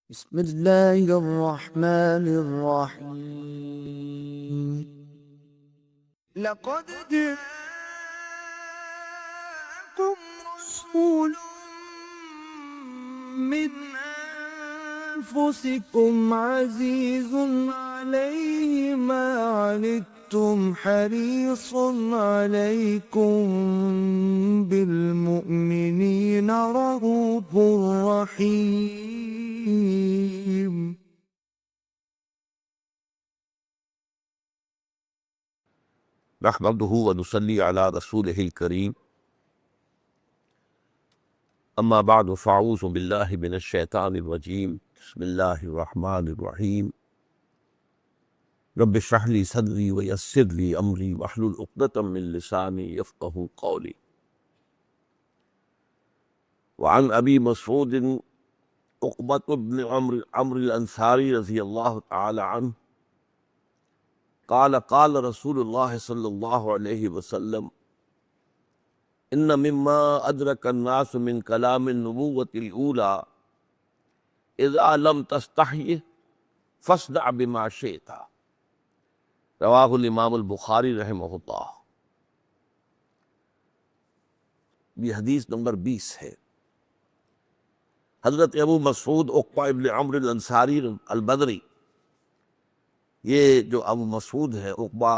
بسم الله الرحمن الرحيم. لقد جاءكم رسول من أنفسكم عزيز عليه ما عنتم حريص عليكم بالمؤمنين رؤوف رحيم. نحمده ونصلي على رسوله الكريم اما بعد فاعوذ بالله من الشیطان الرجیم بسم اللہ الرحمن الرحیم رب اشرح لي صدری ویسر لي امری واحلل عقدۃ من لسانی یفقهوا قولی. وعن ابی مسعود عقبۃ بن عمرو الانصاری رضی اللہ تعالی عنہ قال قال رسول اللہ صلی اللہ علیہ وسلم ان مما ادرک الناس من کلام النبوۃ الاولی اذا لم تستحی فاصدع بما شئت. رواہ الامام البخاری رحمہ اللہ. یہ حدیث نمبر 20 ہے. حضرت ابو مسعود عقبہ ابن عمرو الانصاری البدری، یہ جو ابو مسعود ہے عقبہ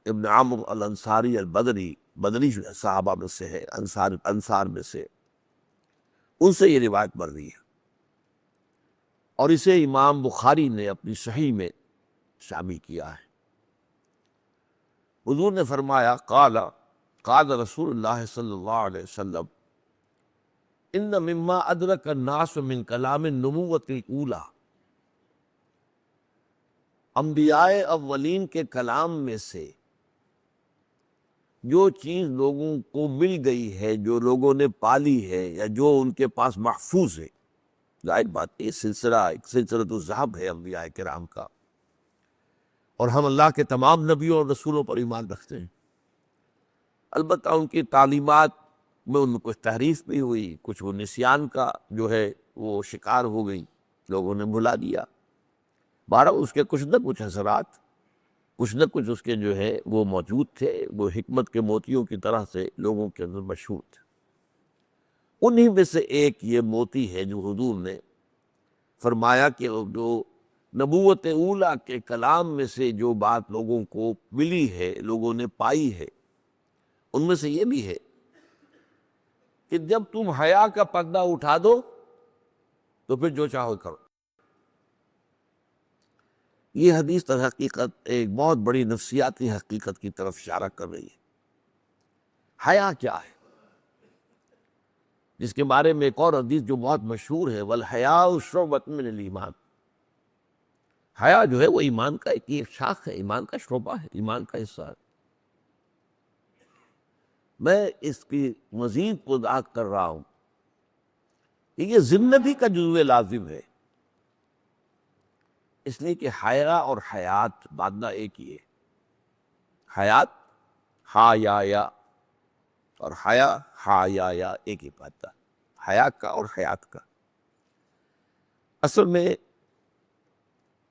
ابن عمرو الانصاری البدری، بدری جو ہے صحابہ میں سے ہے، انصار میں سے، ان سے یہ روایت بن رہی ہے، اور اسے امام بخاری نے اپنی صحیح میں شامل کیا ہے. حضور نے فرمایا قال رسول اللہ صلی اللہ علیہ وسلم ان مما ادرک الناس من کلام النبوۃ الاولی، انبیاء اولین کے کلام میں سے جو چیز لوگوں کو مل گئی ہے، جو لوگوں نے پالی ہے یا جو ان کے پاس محفوظ ہے. ظاہر بات یہ سلسلہ ایک سلسلۃ الذہب ہے انبیاء کرام کا، اور ہم اللہ کے تمام نبیوں اور رسولوں پر ایمان رکھتے ہیں. البتہ ان کی تعلیمات میں ان میں کچھ تحریف بھی ہوئی، کچھ وہ نسیان کا جو ہے وہ شکار ہو گئی، لوگوں نے بھلا دیا. بہرحال اس کے کچھ نہ کچھ اثرات، کچھ نہ کچھ اس کے جو ہے وہ موجود تھے، وہ حکمت کے موتیوں کی طرح سے لوگوں کے اندر مشہور تھے. انہی میں سے ایک یہ موتی ہے جو حضور نے فرمایا کہ جو نبوت اولیٰ کے کلام میں سے جو بات لوگوں کو ملی ہے، لوگوں نے پائی ہے، ان میں سے یہ بھی ہے کہ جب تم حیا کا پردہ اٹھا دو تو پھر جو چاہو کرو. یہ حدیث در حقیقت ایک بہت بڑی نفسیاتی حقیقت کی طرف اشارہ کر رہی ہے. حیا کیا ہے، جس کے بارے میں ایک اور حدیث جو بہت مشہور ہے، والحیاء شعبۃ من الایمان. حیا جو ہے وہ ایمان کا ایک شاخ ہے، ایمان کا شعبہ ہے، ایمان کا حصہ ہے. میں اس کی مزید وضاحت کر رہا ہوں کہ یہ زندگی کا جزو لازم ہے، اس لیے کہ حیا اور حیات مادہ ایک ہی ہے. حیات ہا یا اور حیا ہا یا ایک ہی مادہ، حیا کا اور حیات کا. اصل میں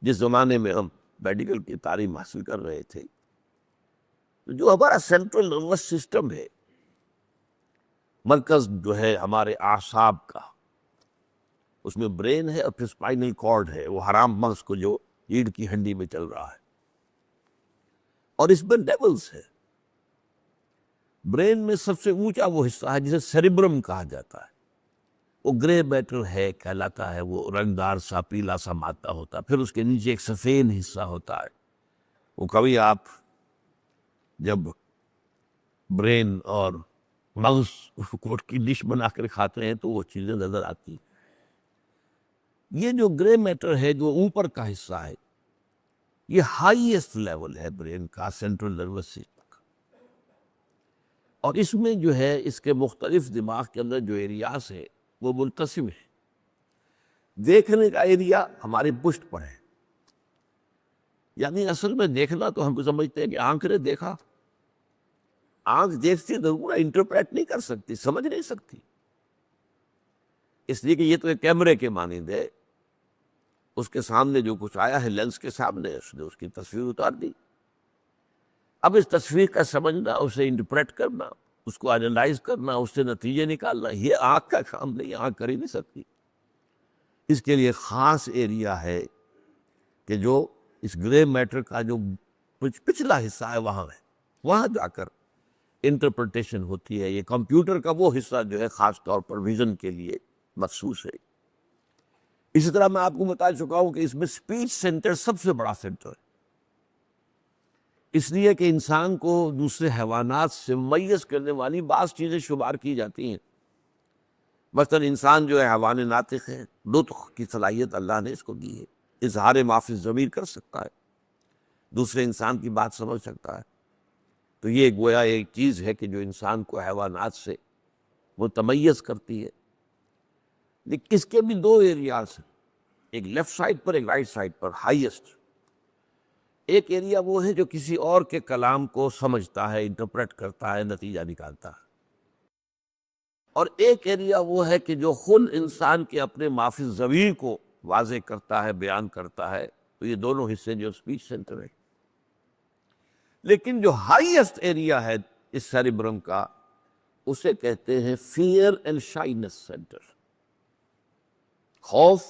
جس زمانے میں ہم میڈیکل کی تعلیم حاصل کر رہے تھے، جو ہمارا سینٹرل نروس سسٹم ہے، مرکز جو ہے ہمارے اعصاب کا، اس میں برین ہے اور پھر اسپائنل کارڈ ہے، وہ حرام مغز کو جو ریڑھ کی ہڈی میں چل رہا ہے، اور اس میں لیولز ہے. برین میں سب سے اونچا وہ حصہ ہے جسے سیریبرم کہا جاتا ہے، وہ گرے میٹر ہے کہلاتا ہے، وہ رنگدار سا پیلا سا مادہ ہوتا ہے. پھر اس کے نیچے ایک سفید حصہ ہوتا ہے، وہ کبھی آپ جب برین اور مغز کوٹ کی ڈش بنا کر کھاتے ہیں تو وہ چیزیں نظر آتی ہیں. یہ جو گرے میٹر ہے جو اوپر کا حصہ ہے، یہ ہائیسٹ لیول ہے برین کا، سینٹرل نروس سسٹم کا. اور اس میں جو ہے اس کے مختلف دماغ کے اندر جو ایریاز ہے وہ منقسم ہے. دیکھنے کا ایریا ہماری پشت پر ہے، یعنی اصل میں دیکھنا تو ہم سمجھتے ہیں کہ آنکھ نے دیکھا. آنکھ دیکھتی تو پورا انٹرپریٹ نہیں کر سکتی، سمجھ نہیں سکتی، اس لیے کہ یہ تو ایک کیمرے کے مانند ہے. اس کے سامنے جو کچھ آیا ہے لینس کے سامنے، اس نے اس کی تصویر اتار دی. اب اس تصویر کا سمجھنا، اسے انٹرپریٹ کرنا، اس کو انالائز کرنا، اس سے نتیجے نکالنا، یہ آنکھ کا کام نہیں، آنکھ کر ہی نہیں سکتی. اس کے لیے خاص ایریا ہے کہ جو اس گرے میٹر کا جو پچھلا حصہ ہے وہاں جا کر انٹرپریٹیشن ہوتی ہے. یہ کمپیوٹر کا وہ حصہ جو ہے خاص طور پر ویژن کے لیے مخصوص ہے. اسی طرح میں آپ کو بتا چکا ہوں کہ اس میں اسپیچ سینٹر سب سے بڑا سینٹر ہے، اس لیے کہ انسان کو دوسرے حیوانات سے ممیز کرنے والی بعض چیزیں شمار کی جاتی ہیں. مثلا انسان جو ہے حیوان ناطق ہے، نطق کی صلاحیت اللہ نے اس کو دی ہے، اظہار ما فی الضمیر کر سکتا ہے، دوسرے انسان کی بات سمجھ سکتا ہے. تو یہ گویا ایک چیز ہے کہ جو انسان کو حیوانات سے وہ تمیز کرتی ہے. لیکن اس کے بھی دو ایریاز ہیں، ایک لیفٹ سائڈ پر، ایک رائٹ سائڈ پر ہائیسٹ. ایک ایریا وہ ہے جو کسی اور کے کلام کو سمجھتا ہے، انٹرپریٹ کرتا ہے، نتیجہ نکالتا ہے. اور ایک ایریا وہ ہے کہ جو خود انسان کے اپنے ما فی الضمیر کو واضح کرتا ہے، بیان کرتا ہے. تو یہ دونوں حصے جو اسپیچ سینٹر ہے. لیکن جو ہائیسٹ ایریا ہے اس سیریبرم کا، اسے کہتے ہیں فیئر اینڈ شائنس سینٹر. خوف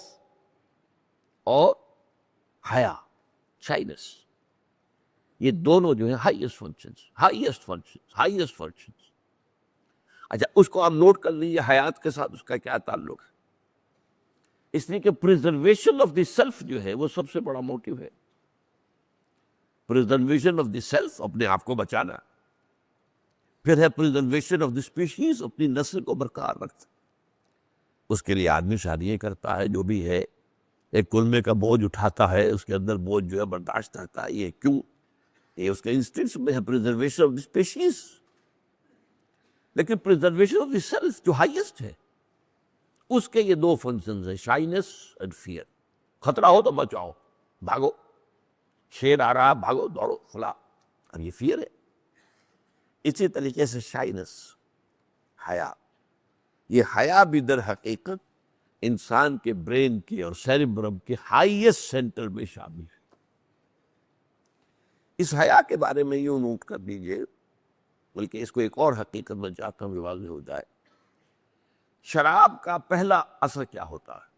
اور حیا، شائنس، یہ دونوں جو ہیں ہائیسٹ فنکشنز. اچھا، اس کو آپ نوٹ کر لیجیے حیات کے ساتھ اس کا کیا تعلق ہے. اس لیے کہ پریزرویشن آف دی سیلف جو ہے وہ سب سے بڑا موٹیو ہے. پریزرویشن آف دی سیلف، اپنے آپ کو بچانا. پھر ہے پریزرویشن آف دی اسپیشیز، اپنی نسل کو برقرار رکھنا. اس کے لیے آدمی شادیاں کرتا ہے، جو بھی ہے ایک کلمے کا بوجھ اٹھاتا ہے، اس کے اندر بوجھ جو ہے برداشت کرتا ہے. یہ کیوں؟ یہ اس کے انسٹنکٹس میں ہے، پریزرویشن آف دی اسپیشیز. لیکن پریزرویشن آف دی سیلف جو ہائیسٹ ہے، اس کے یہ دو فنکشنز ہیں، شائنس اینڈ فیئر. خطرہ ہو تو بچاؤ، بھاگو، شیر آ رہا، بھاگو، دوڑو، فلاں. اب یہ فیئر ہے. اسی طریقے سے شائنس، حیا. یہ حیا بھی در حقیقت انسان کے برین کے اور سیریبرم کے ہائیسٹ سینٹر میں شامل ہے. اس حیا کے بارے میں یوں نوٹ کر دیجئے، بلکہ اس کو ایک اور حقیقت میں چاہتا ہوں واضح ہو جائے. شراب کا پہلا اثر کیا ہوتا ہے؟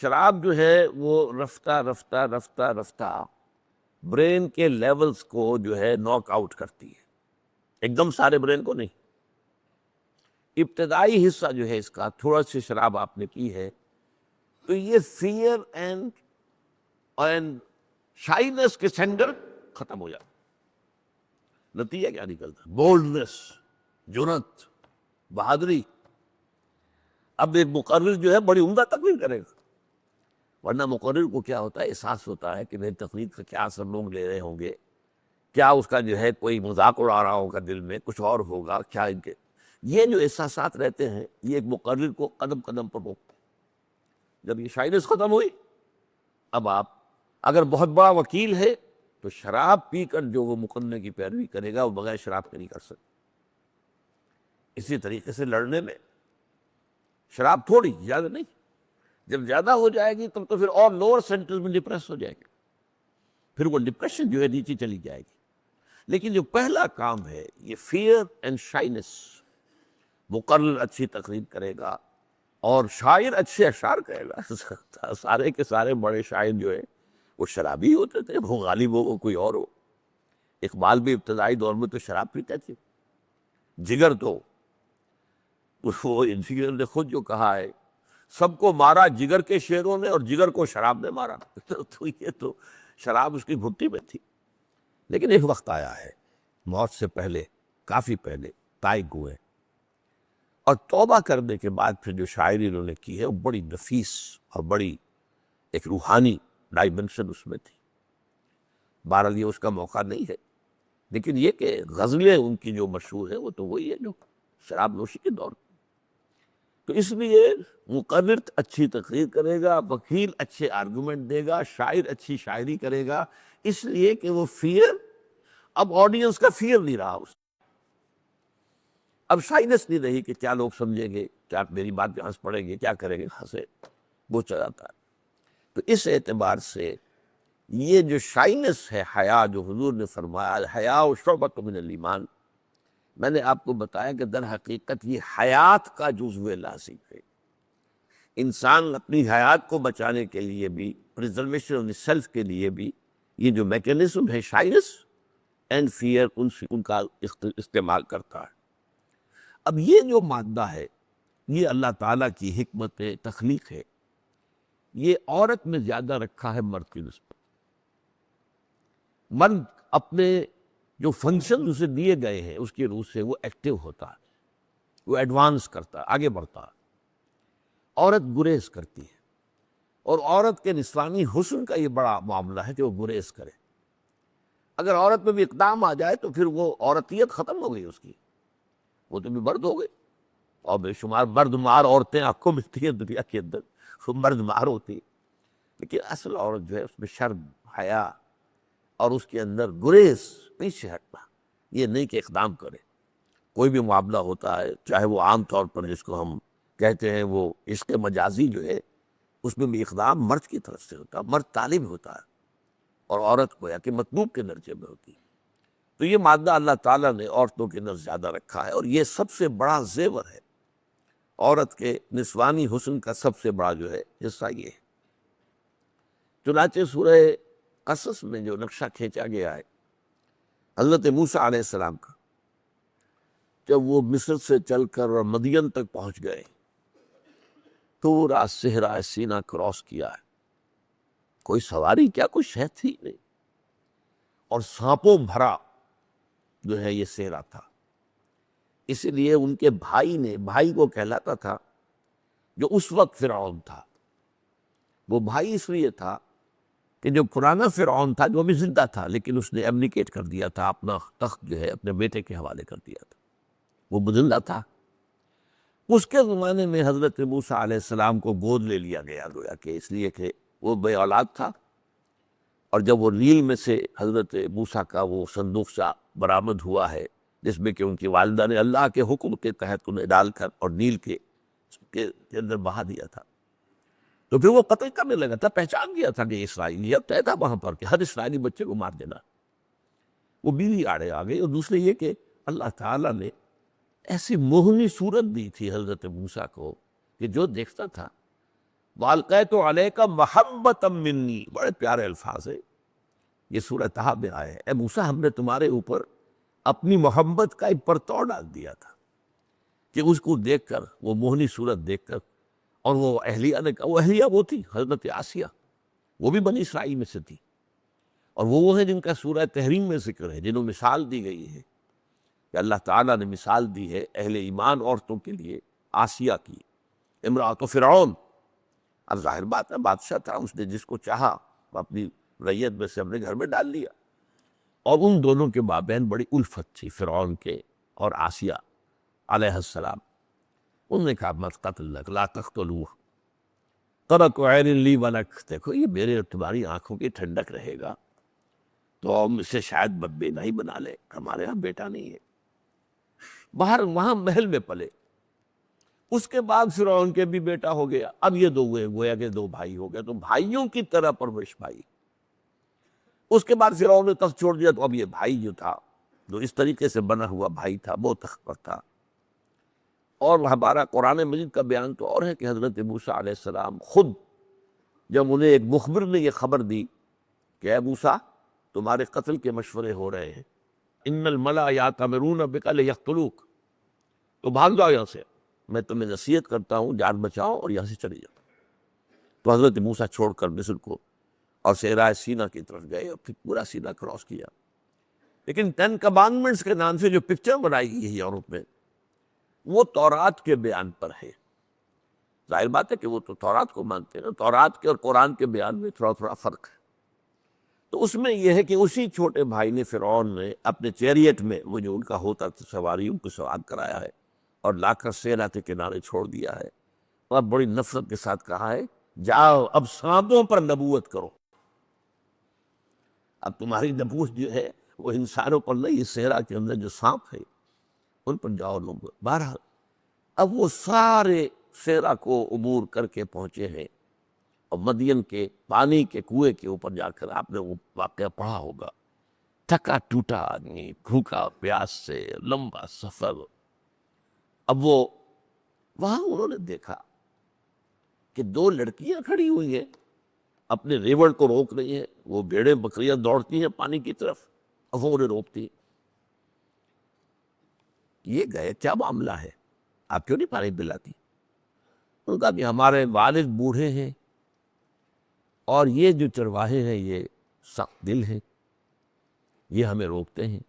شراب جو ہے وہ رفتہ رفتہ رفتہ رفتہ برین کے لیولز کو جو ہے ناک آؤٹ کرتی ہے، ایک دم سارے برین کو نہیں. ابتدائی حصہ جو ہے اس کا، تھوڑا سی شراب آپ نے کی ہے تو یہ فیئر اینڈ شائنس کے سینٹر ختم ہو جاتا. نتیجہ کیا نکلتا؟ بولڈنس، جرأت، بہادری. اب ایک مقرر جو ہے بڑی عمدہ تقریر کرے گا، ورنہ مقرر کو کیا ہوتا ہے، احساس ہوتا ہے کہ میری تقریر کا کیا اثر لوگ لے رہے ہوں گے، کیا اس کا جو ہے کوئی مذاق اڑا رہا ہوگا، دل میں کچھ اور ہوگا، کیا ان کے یہ جو احساسات رہتے ہیں یہ ایک مقرر کو قدم قدم پر روکتے. جب یہ شائنس ختم ہوئی، اب آپ اگر بہت بڑا وکیل ہے تو شراب پی کر جو وہ مقدمے کی پیروی کرے گا وہ بغیر شراب کے نہیں کر سکتا. اسی طریقے سے لڑنے میں شراب تھوڑی، زیادہ نہیں. جب زیادہ ہو جائے گی تب تو پھر اور لوور سینٹرز میں ڈپریس ہو جائے گی، پھر وہ ڈپریشن جو ہے نیچے چلی جائے گی. لیکن جو پہلا کام ہے یہ فیئر اینڈ شائنس، مقرر اچھی تقریر کرے گا اور شاعر اچھے اشعار کہے گا. سارے کے سارے بڑے شاعر جو ہیں وہ شرابی ہوتے تھے، وہ غالب ہو کوئی اور ہو. اقبال بھی ابتدائی دور میں تو شراب پیتے تھے. جگر تو وہ جگر نے خود جو کہا ہے، سب کو مارا جگر کے شیروں نے اور جگر کو شراب نے مارا. تو یہ تو شراب اس کی گھٹی میں تھی. لیکن ایک وقت آیا ہے موت سے پہلے، کافی پہلے تائب ہوئے، اور توبہ کرنے کے بعد پھر جو شاعری انہوں نے کی ہے وہ بڑی نفیس اور بڑی ایک روحانی ڈائمنشن اس میں تھی. بہرحال یہ اس کا موقع نہیں ہے، لیکن یہ کہ غزلیں ان کی جو مشہور ہیں وہ تو وہی ہے جو شراب نوشی کے دور. تو اس لیے مقرر اچھی تقریر کرے گا، وکیل اچھے آرگومنٹ دے گا، شاعر اچھی شاعری کرے گا، اس لیے کہ وہ فیئر، اب آڈینس کا فیئر نہیں رہا اس. اب شائنس نہیں رہی کہ کیا لوگ سمجھیں گے، کیا میری بات پہ ہنس پڑیں گے، کیا کریں گے، ہنسے وہ چلا جاتا ہے. تو اس اعتبار سے یہ جو شائنس ہے حیا، جو حضور نے فرمایا الحیاء شعبۃ من الایمان، میں نے آپ کو بتایا کہ در حقیقت یہ حیات کا جزو لازم ہے۔ انسان اپنی حیات کو بچانے کے لیے بھی، پریزرویشن آف دی سیلف کے لیے بھی، یہ جو میکینزم ہے شائنس اینڈ فیئر، ان کا استعمال کرتا ہے۔ اب یہ جو مادہ ہے یہ اللہ تعالیٰ کی حکمت تخلیق ہے، یہ عورت میں زیادہ رکھا ہے مرد کی نسبت۔ مرد اپنے جو فنکشن اسے دیے گئے ہیں اس کی روح سے وہ ایکٹیو ہوتا ہے، وہ ایڈوانس کرتا ہے، آگے بڑھتا ہے۔ عورت گریز کرتی ہے، اور عورت کے نسوانی حسن کا یہ بڑا معاملہ ہے کہ وہ گریز کرے۔ اگر عورت میں بھی اقدام آ جائے تو پھر وہ عورتیت ختم ہو گئی اس کی، وہ تو بھی مرد ہو گئے۔ اور بے شمار مرد مار عورتیں آپ کو ملتی ہیں دنیا کے اندر، وہ مرد مار ہوتی، لیکن اصل عورت جو ہے اس میں شرم، حیا اور اس کے اندر گریز، پیچھے ہٹنا، یہ نہیں کہ اقدام کرے۔ کوئی بھی معاملہ ہوتا ہے، چاہے وہ عام طور پر جس کو ہم کہتے ہیں وہ عشق مجازی جو ہے، اس میں بھی اقدام مرد کی طرف سے ہوتا ہے، مرد طالب ہوتا ہے اور عورت گویا کہ مطلوب کے درجے میں ہوتی ہے۔ تو یہ مادہ اللہ تعالیٰ نے عورتوں کے اندر زیادہ رکھا ہے، اور یہ سب سے بڑا زیور ہے عورت کے نسوانی حسن کا، سب سے بڑا جو ہے حصہ یہ ہے۔ چنانچہ سورہ قصص میں جو نقشہ کھینچا گیا ہے حضرت موسیٰ علیہ السلام کا، جب وہ مصر سے چل کر اور مدین تک پہنچ گئے، پورا صحرا سینا کراس کیا ہے، کوئی سواری کیا، کوئی شے تھی نہیں، اور سانپوں بھرا جو ہے یہ صحرا تھا۔ اس لیے ان کے بھائی نے، بھائی کو کہلاتا تھا جو اس وقت فرعون تھا، وہ بھائی اس لیے تھا کہ جو پرانا فرعون تھا جو ابھی زندہ تھا لیکن اس نے ایبنیکیٹ کر دیا تھا، اپنا تخت جو ہے اپنے بیٹے کے حوالے کر دیا تھا، وہ زندہ تھا۔ اس کے زمانے میں حضرت موسیٰ علیہ السلام کو گود لے لیا گیا، گویا کہ اس لیے کہ وہ بے اولاد تھا، اور جب وہ نیل میں سے حضرت موسیٰ کا وہ صندوق سا برآمد ہوا ہے جس میں کہ ان کی والدہ نے اللہ کے حکم کے تحت انہیں ڈال کر اور نیل کے اندر بہا دیا تھا، تو پھر وہ قتل کرنے لگا تھا، پہچان گیا تھا کہ یہ اسرائیلیت طے تھا وہاں پر کہ ہر اسرائیلی بچے کو مار دینا۔ وہ بیوی آڑے آ گئی، اور دوسرے یہ کہ اللہ تعالیٰ نے ایسی موہنی صورت دی تھی حضرت موسیٰ کو کہ جو دیکھتا تھا، وَأَلْقَيْتُ عَلَيْكَ مَحَبَّةً مِّنِّي، بڑے پیارے الفاظ ہیں، یہ سورہ طہ میں آئے ہیں، اے موسیٰ ہم نے تمہارے اوپر اپنی محبت کا ایک پرتو ڈال دیا تھا، کہ اس کو دیکھ کر، وہ موہنی صورت دیکھ کر، اور وہ اہلیہ نے کہا، وہ اہلیہ وہ تھی حضرت آسیہ، وہ بھی بنی اسرائیل میں سے تھی، اور وہ ہیں جن کا سورہ تحریم میں ذکر ہے، جنہوں مثال دی گئی ہے کہ اللہ تعالیٰ نے مثال دی ہے اہل ایمان عورتوں کے لیے، آسیہ کی، امرأۃ فرعون۔ اب ظاہر بات ہے بادشاہ تھا، اس نے جس کو چاہا وہ اپنی ریت میں سے اپنے گھر میں ڈال لیا، اور ان دونوں کے مابین بڑی الفت تھی، فرعون کے اور آسیہ علیہ السلام۔ انہوں نے کہا مت قتل لک، لا تقتلوہ قرۃ عین لی ولک، دیکھو یہ میرے اور تمہاری آنکھوں کی ٹھنڈک رہے گا تو ہم اسے شاید بے نہیں بنا لے، ہمارے ہاں بیٹا نہیں ہے۔ باہر وہاں محل میں پلے، اس کے بعد فرعون کے بھی بیٹا ہو گیا، اب یہ دو ہوئے، گویا کہ دو بھائی ہو گئے، تو بھائیوں کی طرح پرورش پائی۔ اس کے بعد فرعون نے تخت چھوڑ دیا، تو اب یہ بھائی جو تھا، جو اس طریقے سے بنا ہوا بھائی تھا، وہ تخت پر تھا۔ اور ہمارا قرآن مجید کا بیان تو اور ہے کہ حضرت موسیٰ علیہ السلام خود جب انہیں ایک مخبر نے یہ خبر دی کہ اے موسیٰ تمہارے قتل کے مشورے ہو رہے ہیں، ان الملأ یأتمرون بک لیقتلوک، تو بھاگ جاؤ یہاں سے، میں تمہیں نصیحت کرتا ہوں جان بچاؤ اور یہاں سے چلے جاؤ۔ تو حضرت موسیٰ چھوڑ کر مصر کو اور صحرائے سینا کی طرف گئے، اور پھر پورا سینا کراس کیا۔ لیکن 10 کمانڈمنٹس کے نام سے جو پکچر بنائی گئی ہے یورپ میں، وہ تورات کے بیان پر ہے۔ ظاہر بات ہے کہ وہ تو تورات کو مانتے ہیں، تورات کے اور قرآن کے بیان میں تھوڑا تھوڑا فرق ہے۔ تو اس میں یہ ہے کہ اسی چھوٹے بھائی نے، فرعون نے اپنے چیریٹ میں وہ جو ان کا ہوتا تھا سواریوں کو سوار کرایا ہے، اور لا کر صحرا کے کنارے چھوڑ دیا ہے، اور بڑی نفرت کے ساتھ کہا ہے جاؤ اب سانپوں پر نبوت کرو۔ اب تمہاری نبوت جو ہے وہ انسانوں پر نہیں، اس صحرا کے اندر جو سانپ ہے ان پر جاؤ لوگ۔ بہرحال اب وہ سارے صحرا کو عبور کر کے پہنچے ہیں، اور مدین کے پانی کے کنویں کے اوپر جا کر آپ نے وہ واقعہ پڑھا ہوگا، تھکا ٹوٹا آدمی، بھوکا پیاس سے لمبا سفر، اب وہ وہاں انہوں نے دیکھا کہ دو لڑکیاں کھڑی ہوئی ہیں، اپنے ریوڑ کو روک رہی ہیں، وہ بھیڑیں بکریاں دوڑتی ہیں پانی کی طرف اور وہ انہیں روکتی ہیں۔ یہ گئے، کیا معاملہ ہے، آپ کیوں نہیں پانی پلاتی؟ ان کا کہ ہمارے والد بوڑھے ہیں اور یہ جو چرواہے ہیں یہ سخت دل ہیں، یہ ہمیں روکتے ہیں،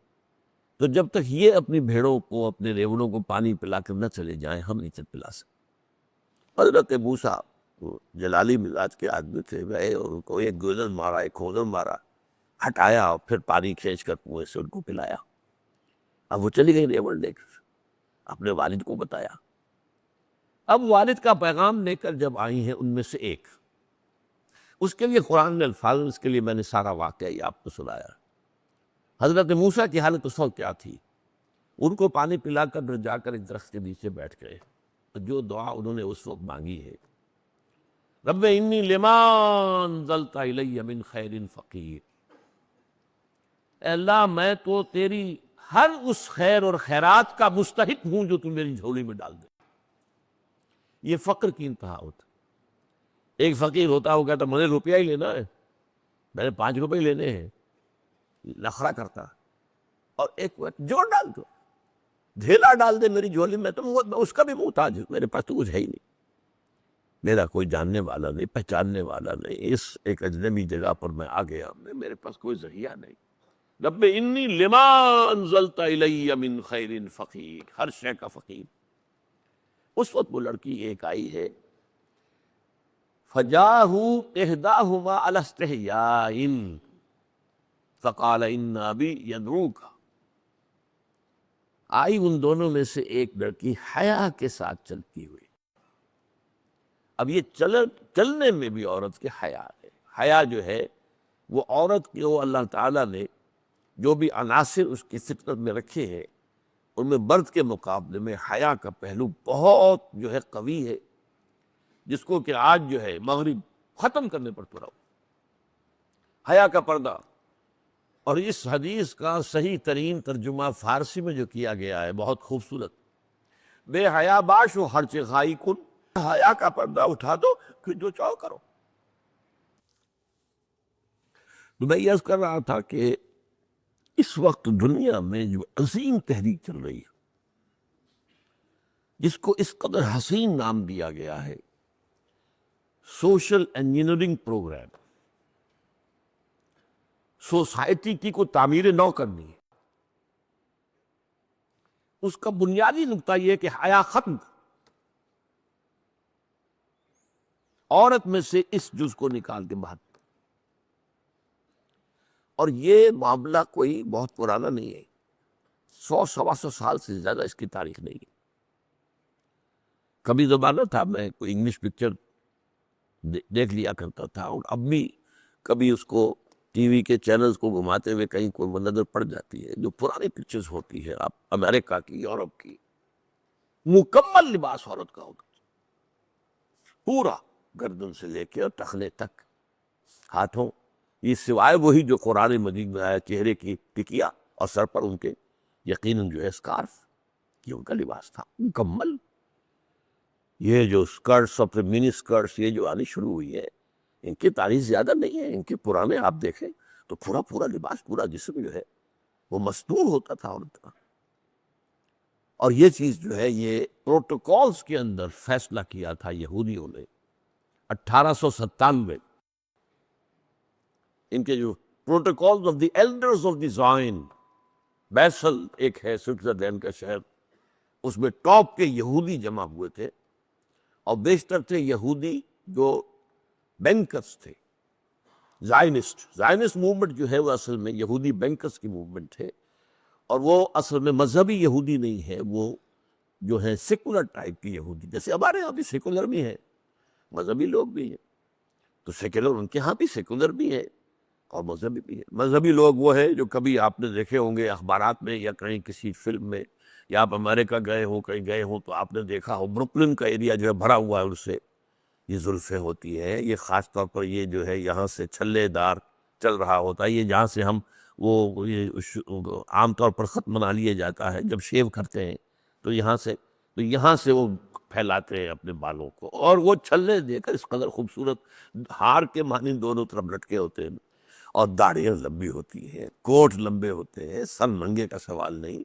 تو جب تک یہ اپنی بھیڑوں کو اپنے ریوڑوں کو پانی پلا کر نہ چلے جائیں ہم نہیں چل پلا سکتے۔ حضرت موسیٰ وہ جلالی مزاج کے آدمی تھے، گئے اور ان کو ایک گوزن مارا، ایک کھوزن مارا، ہٹایا اور پھر پانی کھینچ کر کنویں سے ان کو پلایا۔ اب وہ چلی گئی ریوڑ لے کر، اپنے والد کو بتایا۔ اب والد کا پیغام لے کر جب آئی ہیں ان میں سے ایک، اس کے لیے قرآن نے الفاظ، اس کے لیے میں نے سارا واقعہ یہ آپ کو سنایا۔ حضرت موسیٰ کی حالت اس وقت کیا تھی، ان کو پانی پلا کر جا کر ایک درخت کے نیچے بیٹھ گئے، جو دعا انہوں نے اس وقت مانگی ہے، رب انی لما انزلت الی من خیر فقیر، اے اللہ میں تو تیری ہر اس خیر اور خیرات کا مستحق ہوں جو تم میری جھولی میں ڈال دے۔ یہ فقر کی انتہا ہوتا۔ ایک فقیر ہوتا وہ کہتا مجھے روپیہ ہی لینا ہے، میں نے 5 روپے ہی لینے ہیں، نخرہ کرتا، اور ایک وقت جوڑ ڈال دو، ڈھیلا ڈال دے میری جھولی میں، تو میں اس کا بھی محتاج ہوں، میرے پاس تو کچھ ہے ہی نہیں، میرا کوئی جاننے والا نہیں، پہچاننے والا نہیں، اس ایک اجنبی جگہ پر میں آ گیا، میرے پاس کوئی ذریعہ نہیں، رب انی لما انزلت الی من خیر فقیر، ہر شے کا فقیر۔ اس وقت وہ لڑکی ایک آئی ہے، فجاءه احداهما على استحياء فقال ان ابی یدعوک، آئی ان دونوں میں سے ایک لڑکی حیا کے ساتھ چلتی ہوئی۔ اب یہ چلنے میں بھی عورت کے حیا ہے، حیا جو ہے وہ عورت کو اللہ تعالیٰ نے جو بھی عناصر اس کی فطرت میں رکھے ہیں ان میں مرد کے مقابلے میں حیا کا پہلو بہت جو ہے قوی ہے، جس کو کہ آج جو ہے مغرب ختم کرنے پر تلا ہوا، حیا کا پردہ۔ اور اس حدیث کا صحیح ترین ترجمہ فارسی میں جو کیا گیا ہے بہت خوبصورت، بے حیا باش و ہر چغائی کن، حیا کا پردہ اٹھا دو پھر جو چاہو کرو۔ تو میں یہ عرض کر رہا تھا کہ اس وقت دنیا میں جو عظیم تحریک چل رہی ہے، جس کو اس قدر حسین نام دیا گیا ہے سوشل انجینئرنگ پروگرام، سوسائٹی کی کو تعمیر نو کرنی ہے، اس کا بنیادی نقطہ یہ ہے کہ حیا ختم، عورت میں سے اس جز کو نکال کے باہر۔ اور یہ معاملہ کوئی بہت پرانا نہیں ہے، 100 سوا سال سے زیادہ اس کی تاریخ نہیں ہے۔ کبھی زمانہ تھا میں کوئی انگلش پکچر دیکھ لیا کرتا تھا، اور اب بھی کبھی اس کو ٹی وی کے چینلز کو گھماتے ہوئے کہیں کوئی نظر پڑ جاتی ہے، جو پرانی پکچرز ہوتی ہے آپ امریکہ کی، یورپ کی، مکمل لباس عورت کا ہوتا ہے، پورا گردن سے لے کے اور ٹخنے تک، ہاتھوں یہ سوائے وہی جو قرآن مجید میں آیا چہرے کی ٹکیا، اور سر پر ان کے یقیناً جو ہے اسکارف، یہ ان کا لباس تھا مکمل۔ یہ جو اسکرٹس اور پھر منی اسکرٹس یہ جو آنی شروع ہوئی ہے، ان کی تاریخ زیادہ نہیں ہے، ان کے پرانے آپ دیکھیں تو پورا لباس، پورا جسم جو ہے وہ مستور ہوتا تھا عورت کا۔ اور یہ چیز جو ہے یہ پروٹوکولز کے اندر فیصلہ کیا تھا یہودیوں نے 1897، ان کے جو protocols of the elders of the Zion, Basel ایک ہے سوئٹزرلینڈ کا شہر، اس میں ٹاپ کے یہودی جمع ہوئے تھے، اور بیشتر تھے یہودی جو بینکرز تھے، زائنسٹ موومنٹ جو ہے وہ اصل میں یہودی بینکرز کی موومنٹ ہے، اور وہ اصل میں مذہبی یہودی نہیں ہے، وہ جو ہے سیکولر ٹائپ کی یہودی، جیسے ہمارے یہاں بھی سیکولر بھی ہیں، مذہبی لوگ بھی ہیں، تو سیکولر ان کے ہاں بھی سیکولر بھی ہے اور مذہبی بھی ہے۔ مذہبی لوگ وہ ہیں جو کبھی آپ نے دیکھے ہوں گے اخبارات میں یا کہیں کسی فلم میں، یا آپ امریکہ گئے ہوں کہیں گئے ہوں تو آپ نے دیکھا ہو بروکلن کا ایریا جو ہے بھرا ہوا ہے ان سے، یہ زلفیں ہوتی ہیں، یہ خاص طور پر یہ جو ہے یہاں سے چھلے دار چل رہا ہوتا ہے، یہ جہاں سے ہم وہ یہ عام طور پر خط بنا لیا جاتا ہے جب شیو کرتے ہیں تو یہاں سے وہ پھیلاتے ہیں اپنے بالوں کو، اور وہ چھلے دے کر اس قدر خوبصورت ہار کے مانند دونوں طرف لٹکے ہوتے ہیں، اور داڑھیاں لمبی ہوتی ہیں، کوٹ لمبے ہوتے ہیں، سر ننگے کا سوال نہیں،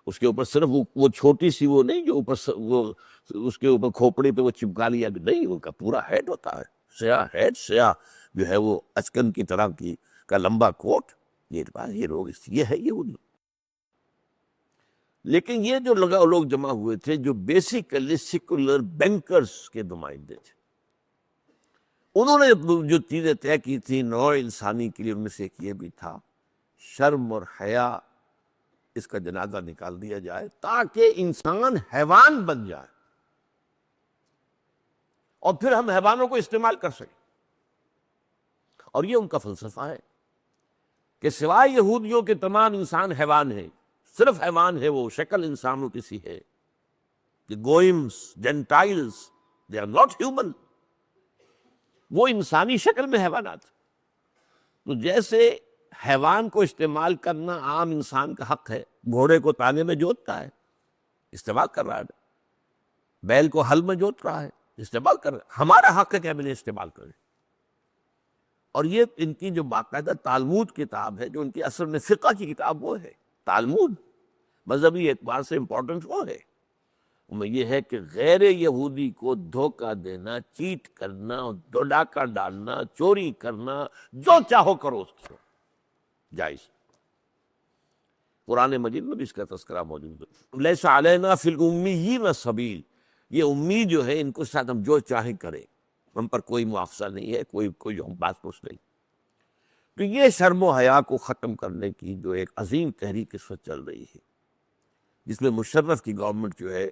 اس کے اوپر صرف وہ چھوٹی سی وہ نہیں جو اوپر وہ اس کے اوپر کھوپڑی پہ وہ چپکا لیا نہیں، ان کا پورا ہیڈ ہوتا ہے، سیاہ ہیڈ، سیاہ جو ہے وہ اچکن کی طرح کا لمبا کوٹ، یہ لوگ یہ ہے یہودی۔ لیکن یہ جو لوگ جمع ہوئے تھے جو بیسیکلی سیکولر بینکرز کے نمائندے تھے، انہوں نے جو چیزیں طے کی تھی نوع انسانی کے لیے، ان میں سے ایک یہ بھی تھا شرم اور حیا، اس کا جنازہ نکال دیا جائے تاکہ انسان حیوان بن جائے اور پھر ہم حیوانوں کو استعمال کر سکیں۔ اور یہ ان کا فلسفہ ہے کہ سوائے یہودیوں کے تمام انسان حیوان ہیں، صرف حیوان ہے وہ، شکل انسانوں کی سی ہے، کہ گوئمز، gentiles, they are not human، وہ انسانی شکل میں حیوانات۔ تو جیسے حیوان کو استعمال کرنا عام انسان کا حق ہے، گھوڑے کو تانے میں جوتتا ہے، استعمال کر رہا ہے، بیل کو ہل میں جوت رہا ہے، استعمال کر رہا ہے، ہمارا حق ہے کہ ہم انہیں استعمال کریں۔ اور یہ ان کی جو باقاعدہ تالمود کتاب ہے، جو ان کی اصل میں فقہ کی کتاب وہ ہے تالمود، مذہبی اعتبار سے امپورٹنٹ وہ ہے، ان میں یہ ہے کہ غیر یہودی کو دھوکہ دینا، چیٹ کرنا، ڈاکہ ڈالنا، چوری کرنا، جو چاہو کرو اس کو جائز۔ قرآن مجید میں بھی اس کا تذکرہ موجود ہے، لیس علینا فی الامیین سبیل، یہ امی جو ہے ان کو ساتھ ہم جو چاہیں کریں، ہم پر کوئی معاوضہ نہیں ہے، کوئی ہم بات پوچھ نہیں۔ تو یہ شرم و حیا کو ختم کرنے کی جو ایک عظیم تحریک اس وقت چل رہی ہے، جس میں مشرف کی گورنمنٹ جو ہے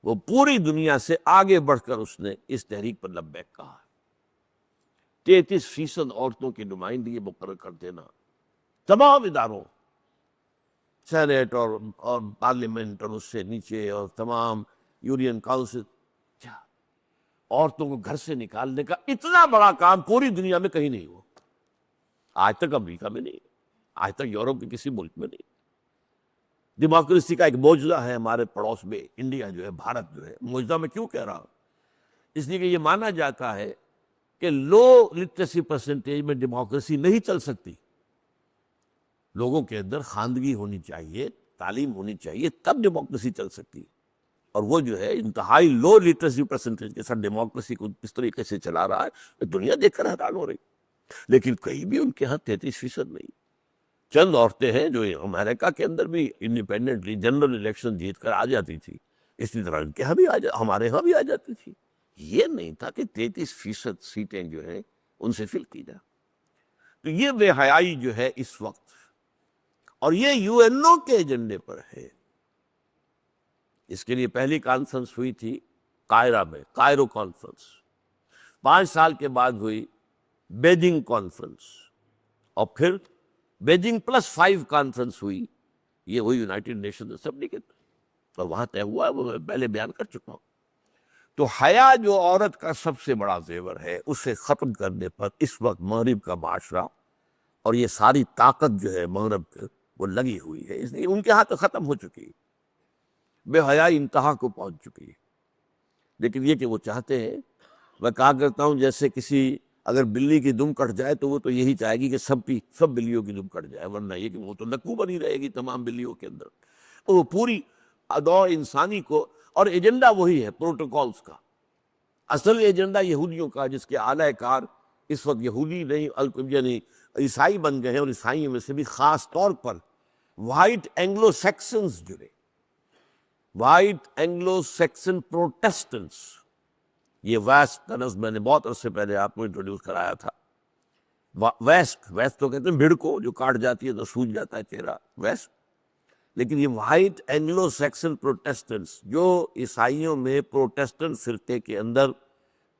وہ پوری دنیا سے آگے بڑھ کر اس نے اس تحریک پر لبیک کہا۔ 33% عورتوں کی نمائندگی مقرر کر دینا تمام اداروں، سینیٹ اور پارلیمنٹ اور اس سے نیچے اور تمام یونین کاؤنسل، عورتوں کو گھر سے نکالنے کا اتنا بڑا کام پوری دنیا میں کہیں نہیں ہوا، آج تک امریکہ میں نہیں، آج تک یورپ کے کسی ملک میں نہیں۔ ڈیموکریسی کا ایک معجزہ ہے ہمارے پڑوس میں انڈیا جو ہے، بھارت جو ہے، معجزہ میں کیوں کہہ رہا ہوں؟ اس لیے کہ یہ مانا جاتا ہے کہ لو لٹریسی پرسنٹیج میں ڈیموکریسی نہیں چل سکتی، لوگوں کے اندر خواندگی ہونی چاہیے، تعلیم ہونی چاہیے، تب ڈیموکریسی چل سکتی ہے۔ اور وہ جو ہے انتہائی لو لٹریسی پرسنٹیج کے ساتھ ڈیموکریسی کو اس طریقے سے چلا رہا ہے، دنیا دیکھ کر حیران ہو رہی۔ لیکن کہیں بھی ان کے ہاں 33% نہیں۔ چند عورتیں ہیں جو امریکہ کے اندر بھی انڈیپینڈنٹلی جنرل الیکشن جیت کر آ جاتی تھی، اسی طرح ان کے ہاں بھی ہمارے ہاں بھی آ جاتی تھی۔ یہ نہیں تھا کہ 33% سیٹیں جو ہیں ان سے فل کی جائے۔ تو یہ بے حیائی جو ہے اس وقت، اور یہ یو این او کے ایجنڈے پر ہے۔ اس کے لیے پہلی کانفرنس ہوئی تھی قاہرہ میں، کائرو کانفرنس، 5 سال کے بعد ہوئی بیجنگ کانفرنس، اور پھر بیجنگ +5 کانفرنس ہوئی، یہ ہوئی یونائٹڈ نیشن اسمبلی کے، اور وہاں طے ہوا ہے، وہ میں پہلے بیان کر چکا ہوں۔ تو حیا جو عورت کا سب سے بڑا زیور ہے، اسے ختم کرنے پر اس وقت مغرب کا معاشرہ اور یہ ساری طاقت جو ہے مغرب کے وہ لگی ہوئی ہے، اس لیے ان کے ہاں تو ختم ہو چکی ہے، بے حیائی انتہا کو پہنچ چکی ہے۔ لیکن یہ کہ وہ چاہتے ہیں، میں کہا کرتا ہوں جیسے اگر بلی کی دم کٹ جائے تو وہ تو یہی چاہے گی کہ سب بلیوں کی دم کٹ جائے، ورنہ یہ کہ وہ تو نکو بنی رہے گی تمام بلیوں کے اندر۔ تو وہ پوری نوع انسانی کو، اور ایجنڈا وہی ہے پروٹوکولز کا، اصل ایجنڈا یہودیوں کا، جس کے اعلی کار اس وقت یہودی نہیں یعنی عیسائی بن گئے ہیں، اور عیسائیوں میں سے بھی خاص طور پر وائٹ اینگلو سیکسنز جڑے، وائٹ اینگلو سیکسن پروٹیسٹنٹس۔ یہ ویسٹ کا لفظ میں نے بہت عرصے پہلے آپ کو انٹروڈیوس کرایا تھا۔ ویسٹ تو کہتے ہیں بھیڑ کو جو کاٹ جاتی ہے تو سوج جاتا ہے چہرہ، ویسٹ۔ لیکن یہ وائٹ اینگلو سیکسن پروٹیسٹنٹس، جو عیسائیوں میں پروٹیسٹنٹ فرقے کے اندر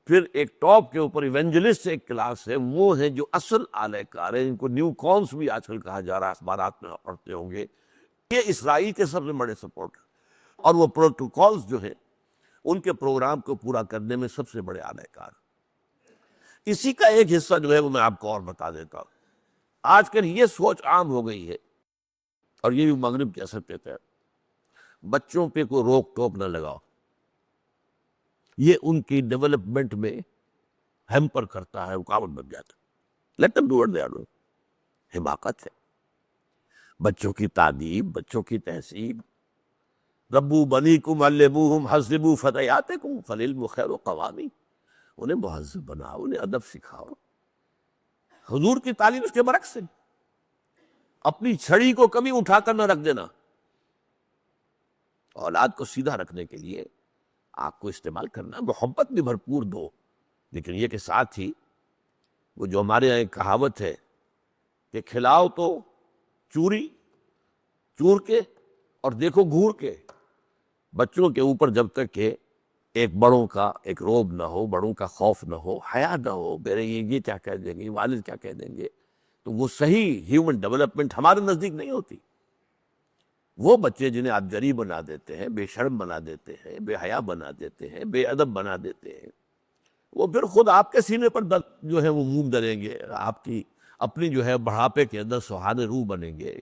پھر ایک ٹاپ کے اوپر ایونجلسٹ ایک کلاس ہے، وہ ہیں جو اصل اعلی کار ہیں، ان کو نیو کونس بھی آج کل کہا جا رہا ہے، اخبارات میں پڑھتے ہوں گے، یہ اسرائیل کے سب سے بڑے سپورٹر، اور وہ پروٹوکولز جو ہیں ان کے پروگرام کو پورا کرنے میں سب سے بڑے اعلی کار۔ اسی کا ایک حصہ جو ہے وہ میں آپ کو اور بتا دیتا ہوں. آج کل یہ سوچ عام ہو گئی ہے، اور یہ بھی مغرب کے اثر پہ ہے، بچوں پہ کوئی روک ٹوک نہ لگاؤ، یہ ان کی ڈیولپمنٹ میں ہیمپر کرتا ہے، رکاوٹ بن جاتا ہے. Let them do what they are doing. حماقت ہے. بچوں کی تعلیم، بچوں کی تہذیب، ربو بنیکم علموہم حذبوا فتیاتکم فالعلم خیر قوامی، انہیں مہذب بناؤ، انہیں ادب سکھاؤ. حضور کی تعلیم اس کے برعکس ہے. اپنی چھڑی کو کبھی اٹھا کر نہ رکھ دینا. اولاد کو سیدھا رکھنے کے لیے آپ کو استعمال کرنا، محبت بھی بھرپور دو، لیکن یہ کہ ساتھ ہی وہ جو ہمارے یہاں ایک کہاوت ہے کہ کھلاؤ تو چوری چور کے اور دیکھو گھور کے. بچوں کے اوپر جب تک کہ ایک بڑوں کا ایک روب نہ ہو، بڑوں کا خوف نہ ہو، حیا نہ ہو، میرے یہ کیا کہہ دیں گے، والد کیا کہہ دیں گے، تو وہ صحیح ہیومن ڈیولپمنٹ ہمارے نزدیک نہیں ہوتی. وہ بچے جنہیں آپ جری بنا دیتے ہیں، بے شرم بنا دیتے ہیں، بے حیا بنا دیتے ہیں، بے ادب بنا دیتے ہیں، وہ پھر خود آپ کے سینے پر جو ہے وہ منہ دھریں گے، آپ کی اپنی جو ہے بڑھاپے کے اندر سہانے روح بنیں گے.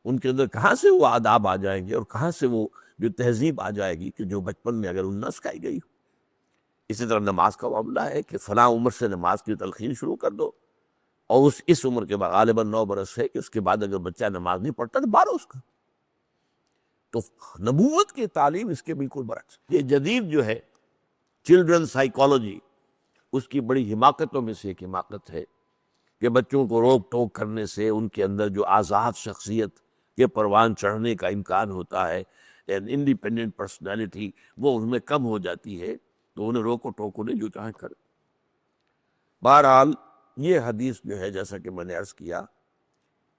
ان کے اندر کہاں سے وہ آداب آ جائیں گے، اور کہاں سے وہ جو تہذیب آ جائے گی کہ جو بچپن میں اگر ان نہ سکھائی گئی. اسی طرح نماز کا معاملہ ہے کہ فلاں عمر سے نماز کی تلقین شروع کر دو، اور اس عمر کے بعد غالباً 9 برس ہے کہ اس کے بعد اگر بچہ نماز نہیں پڑھتا تو بارو اس کا. تو نبوت کی تعلیم اس کے بالکل برعکس. یہ جدید جو ہے چلڈرن سائیکالوجی، اس کی بڑی حماقتوں میں سے ایک حماقت ہے کہ بچوں کو روک ٹوک کرنے سے ان کے اندر جو آزاد شخصیت کے پروان چڑھنے کا امکان ہوتا ہے، انڈیپینڈنٹ پرسنالٹی، وہ ان میں کم ہو جاتی ہے. تو انہیں روکو ٹوکو نہیں، جو چاہیں کرے. بہرحال یہ حدیث جو ہے جیسا کہ میں نے عرض کیا،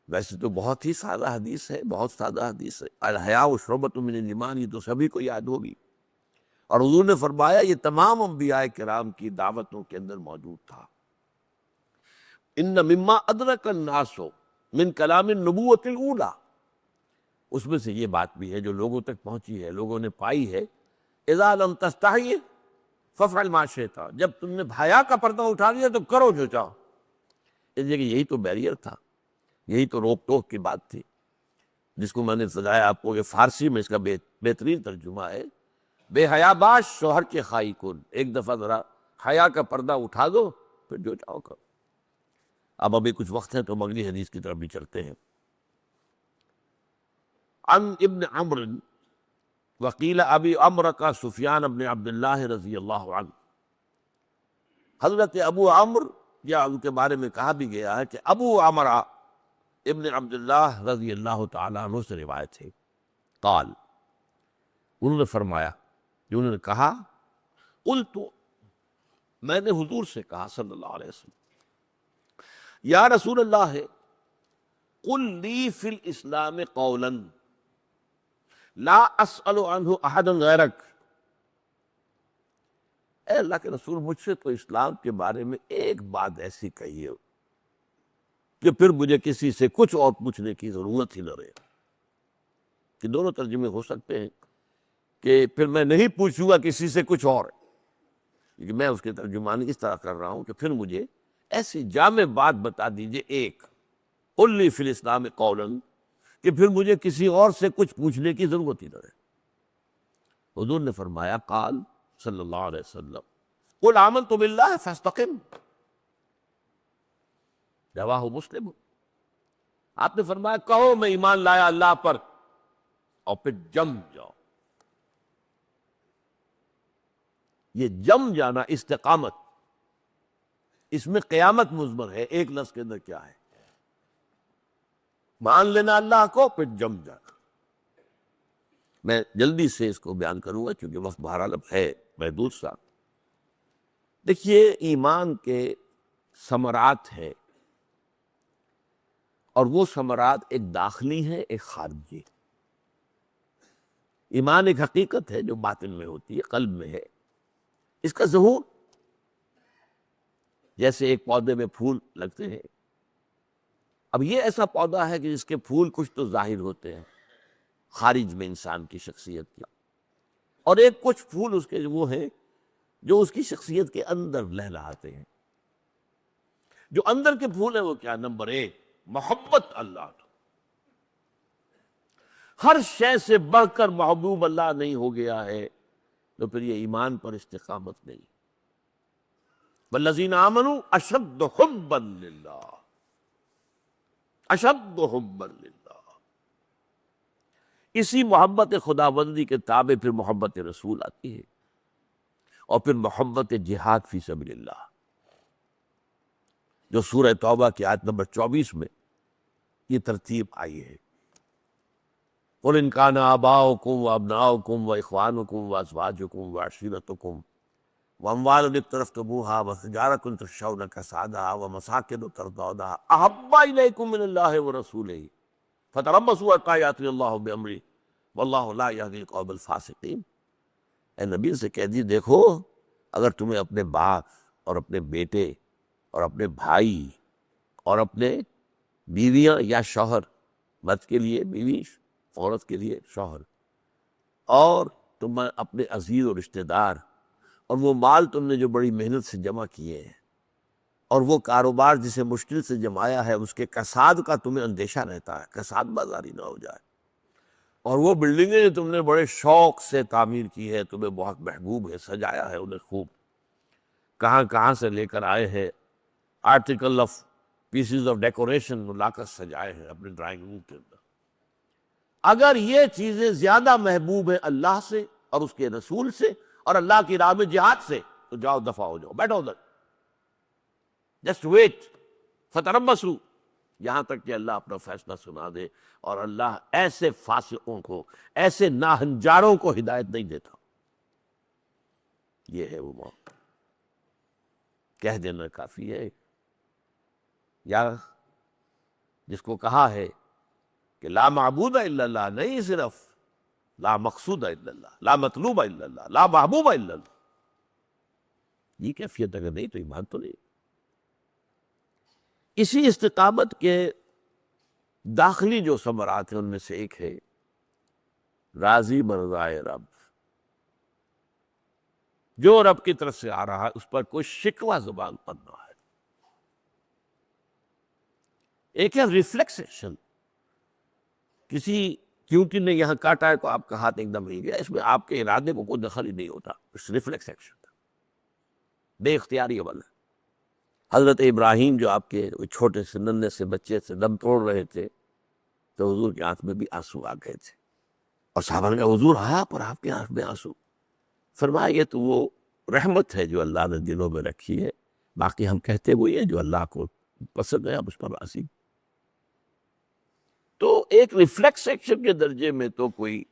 ویسے تو بہت ہی سادہ حدیث ہے، بہت سادہ حدیث ہے. الحیاء شعبۃ من الایمان، یہ تو سبھی کو یاد ہوگی. اور حضور نے فرمایا یہ تمام انبیاء کرام کی دعوتوں کے اندر موجود تھا. ان مما ادرک الناس من کلام النبوۃ الاولی، اس میں سے یہ بات بھی ہے جو لوگوں تک پہنچی ہے، لوگوں نے پائی ہے. اذا لم تستحی فافعل ما شئت، جب تم نے حیا کا پردہ اٹھا لیا تو کرو جو چاہو. اس لیے کہ یہی تو بیریئر تھا، یہی تو روک ٹوک کی بات تھی، جس کو میں نے سجایا آپ کو کہ فارسی میں اس کا بہترین ترجمہ ہے بے حیا باش شوہر کے خائی کن. ایک دفعہ ذرا حیا کا پردہ اٹھا دو، پھر جو چاہو کرو. اب ابھی کچھ وقت ہے تو ہم اگلی حدیث کی طرف بھی چلتے ہیں. عن ابن عمرو وقیل ابی عمرو کا سفیان ابن عبداللہ رضی اللہ عنہ. حضرت ابو عمرو، یا ان کے بارے میں کہا بھی گیا ہے کہ ابو عمرو ابن عبداللہ رضی اللہ تعالیٰ عنہ سے روایت ہے. قال، انہوں نے فرمایا، جو انہوں نے کہا، قلت، میں نے حضور سے کہا صلی اللہ علیہ وسلم، یا رسول اللہ ہے، قل لی فی الاسلام قولا لا اسأل عنہ احدا غیرک. اے اللہ کے رسول، مجھ سے تو اسلام کے بارے میں ایک بات ایسی کہیے کہ پھر مجھے کسی سے کچھ اور پوچھنے کی ضرورت ہی نہ رہے. کہ دونوں ترجمے ہو سکتے ہیں کہ پھر میں نہیں پوچھوں گا کسی سے کچھ اور، لیکن میں اس کے ترجمانی اس طرح کر رہا ہوں کہ پھر مجھے ایسی جامع بات بتا دیجئے ایک، قل لی فی الاسلام قولا، کہ پھر مجھے کسی اور سے کچھ پوچھنے کی ضرورت ہی نہ رہے. حضور نے فرمایا، قال صلی اللہ علیہ وسلم، قل آمنت باللہ فاستقم، رواہ مسلم. آپ نے فرمایا کہو میں ایمان لایا اللہ پر، اور پھر جم جاؤ. یہ جم جانا، استقامت، اس میں قیامت مضمر ہے. ایک لفظ کے اندر کیا ہے؟ مان لینا اللہ کو، پھر جم جانا. میں جلدی سے اس کو بیان کروں گا کیونکہ وقت بہرحال اب ہے محدود سا. دیکھیے، ایمان کے ثمرات ہیں، اور وہ ثمرات ایک داخلی ہے، ایک خارجی. ایمان ایک حقیقت ہے جو باطن میں ہوتی ہے، قلب میں ہے. اس کا ظہور، جیسے ایک پودے میں پھول لگتے ہیں. اب یہ ایسا پودا ہے کہ جس کے پھول کچھ تو ظاہر ہوتے ہیں خارج میں انسان کی شخصیت کی، اور ایک کچھ پھول اس کے وہ ہیں جو اس کی شخصیت کے اندر لہلاتے ہیں. جو اندر کے پھول ہیں وہ کیا؟ نمبر ایک محبت اللہ. ہر شے سے بڑھ کر محبوب اللہ نہیں ہو گیا ہے تو پھر یہ ایمان پر استقامت نہیں. والذین آمنوا اشد حبا للہ، اشد حبا للہ. اسی محبت خداوندی کے تابع پھر محبت رسول آتی ہے، اور پھر محبت جہاد فی سبیل اللہ، جو سورہ توبہ کی آیت نمبر 24 میں یہ ترتیب آئی ہے. قُلْ إِنْ كَانَ آبَاؤُكُمْ وَأَبْنَاؤُكُمْ وَإِخْوَانُكُمْ وَأَزْوَاجُكُمْ وَعَشِيرَتُكُمْ وَأَمْوَالٌ اقْتَرَفْتُمُوهَا وَتِجَارَةٌ تَخْشَوْنَ كَسَادَهَا وَمَسَاكِنُ تَرْضَوْنَهَا أَحَبَّ إِلَيْكُم مِّنَ اللَّهِ وَرَسُولِهِ فَتَرَبَّصُوا حَتَّىٰ يَأْتِيَ اللَّهُ بِأَمْرِهِ وَاللَّهُ لَا يَهْدِي الْقَوْمَ الْفَاسِقِينَ. اے نبی سے کہہ دیجیے دیکھو اگر تمہیں اپنے باپ اور اپنے بیٹے اور اپنے بھائی اور اپنے بیویاں یا شوہر، مرد کے لیے بیوی، عورت کے لیے شوہر، اور تم اپنے عزیز و رشتہ دار، اور وہ مال تم نے جو بڑی محنت سے جمع کیے ہیں، اور وہ کاروبار جسے مشکل سے جمایا ہے اس کے کساد کا تمہیں اندیشہ رہتا ہے، کساد بازاری نہ ہو جائے، اور وہ بلڈنگیں جو تم نے بڑے شوق سے تعمیر کی ہے، تمہیں بہت محبوب ہے، سجایا ہے انہیں خوب، کہاں کہاں سے لے کر آئے ہیں article of pieces of decoration لا کر سجائے ہیں اپنے ڈرائنگ روم کے اندر. اگر یہ چیزیں زیادہ محبوب ہیں اللہ سے اور اس کے رسول سے اور اللہ کی راہ میں جہاد سے، تو جاؤ دفع ہو جاؤ، بیٹھو ادھر، جسٹ ویٹ فتربصوا، یہاں تک کہ اللہ اپنا فیصلہ سنا دے. اور اللہ ایسے فاسقوں کو، ایسے ناہنجاروں کو ہدایت نہیں دیتا. یہ ہے وہ موقع، کہہ دینا کافی ہے. یا جس کو کہا ہے کہ لا معبود الا اللہ، نہیں صرف لا مقصود الا اللہ، لا مطلوب الا اللہ، لا محبوب الا اللہ. یہ کیفیت اگر نہیں تو ایمان تو نہیں. اسی استقامت کے داخلی جو ثمرات ہیں ان میں سے ایک ہے راضی برضائے رب. جو رب کی طرف سے آ رہا ہے اس پر کوئی شکوہ زبان پر نہ ہے. ایک ہے ریفلیکسیشن، کسی چیونٹی نے یہاں کاٹا ہے تو آپ کا ہاتھ ایک دم ہل گیا، اس میں آپ کے ارادے کو کوئی دخل ہی نہیں ہوتا، ریفلیکس ایکشن، بے اختیاری عمل ہے. حضرت ابراہیم جو آپ کے چھوٹے سے ننھے سے بچے سے دم توڑ رہے تھے تو حضور کی آنکھ میں بھی آنسو آ گئے تھے، اور صحابہ نے کہا حضور آپ اور آپ کی آنکھ میں آنسو؟ فرمایا یہ تو وہ رحمت ہے جو اللہ نے دلوں میں رکھی ہے، باقی ہم کہتے وہی ہیں جو اللہ کو پسند ہے، ہم اس پر راضی. تو ایک ریفلیکس ایکشن کے درجے میں تو کوئی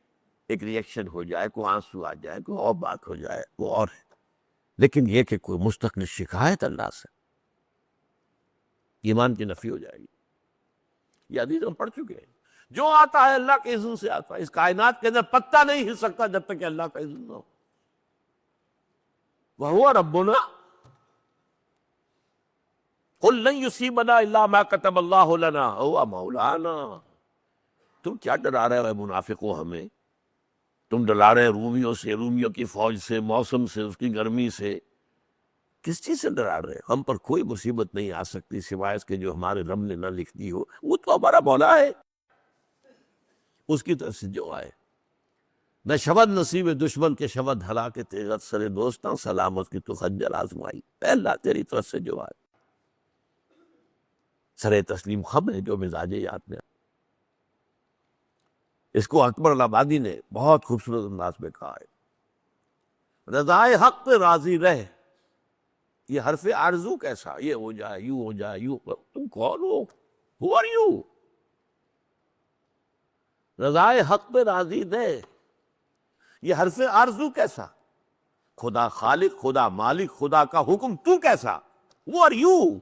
ایک ریئیکشن ہو جائے، کوئی آنسو آ جائے، کوئی اور بات ہو جائے وہ اور ہے، لیکن یہ کہ کوئی مستقل شکایت اللہ سے، ایمان کی نفی ہو جائے گی. یہ حدیث ہم پڑھ چکے ہیں. جو آتا ہے اللہ کے اذن سے آتا ہے. اس کائنات کے اندر پتا نہیں ہل سکتا جب تک کہ اللہ کا اذن نہ ہو. وَهُوَ رَبُّنَا قُلْ لَن يُصِيبَنَا إِلَّا مَا كَتَبَ اللَّهُ لَنَا هُوَ مَوْلَانَا. تم کیا ڈرا رہے ہو منافقوں ہمیں؟ تم ڈرا رہے رومیوں سے، رومیوں کی فوج سے، موسم سے، اس کی گرمی سے. کس چیز سے ڈرا رہے؟ ہم پر کوئی مصیبت نہیں آ سکتی سوائے اس کے جو ہمارے رب نے نہ لکھ دی ہو. وہ تو ہمارا مولا ہے، اس کی طرف سے جو آئے. نہ شبد نصیب دشمن کے شبد ہلا کے تیغت سر دوستاں سلامت کی تو خنجر آزمائی. اے اللہ تیری طرف سے جو آئے. سر تسلیم خم ہے جو مزاج یاد میں. اس کو اکبر الآبادی نے بہت خوبصورت انداز میں کہا ہے، رضائے حق پہ راضی رہ. یہ حرف آرزو کیسا؟ یہ ہو جائے، یوں ہو جائے، یوں. تم کون ہو؟ Who are you؟ رضائے حق پہ راضی رہ، یہ حرف آرزو کیسا؟ خدا خالق، خدا مالک، خدا کا حکم، تو کیسا؟ Who are you؟